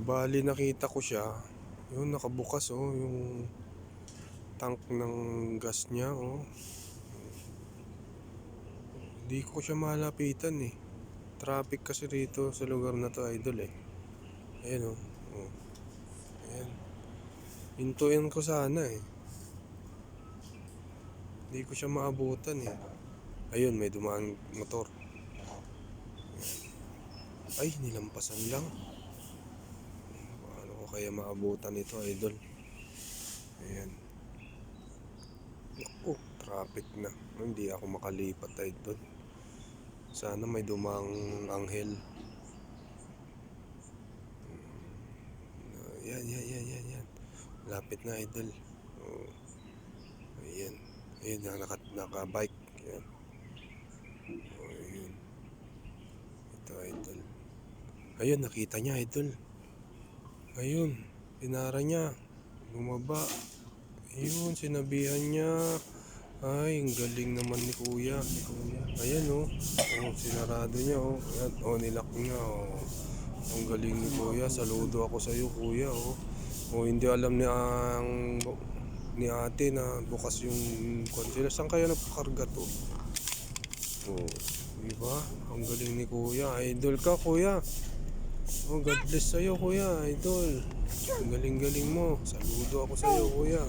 Bali nakita ko siya. Yun, nakabukas oh, yung tank ng gas niya oh. Hindi ko siya malapitan eh. Traffic kasi rito sa lugar na to, idol eh. Ayan oh. Oh. Ayan. Hintuin ko sana eh. Hindi ko siya maabutan eh. Ayun, may dumaan motor. Ay, nilampasan lang. Paano ko kaya maabutan ito, idol? Ayan. Oh, traffic na. Hindi ako makalipat, idol. Sana may dumang anghel. Yan. Lapit na, idol. Oh. Ayan. Ayan, naka-bike. Ayan. Oh, ayan. Ito, idol. Ayun, nakita niya, idol. Ayun, pinara niya. Bumaba. Ayun, sinabihan niya. Ay, ang galing naman ni kuya. Ayan oh. Oh, sinarado niya oh. Ayan, oh, nilock niya oh. Ang galing ni kuya. Saludo ako sa iyo, kuya oh. Oh, hindi alam ni ate na bukas yung container. Saan kaya nagpakarga to? Oh, diba? Ang galing ni kuya. Idol ka, kuya. Oh, God bless sa'yo, kuya. Idol. Ang galing-galing mo. Saludo ako sa'yo, kuya.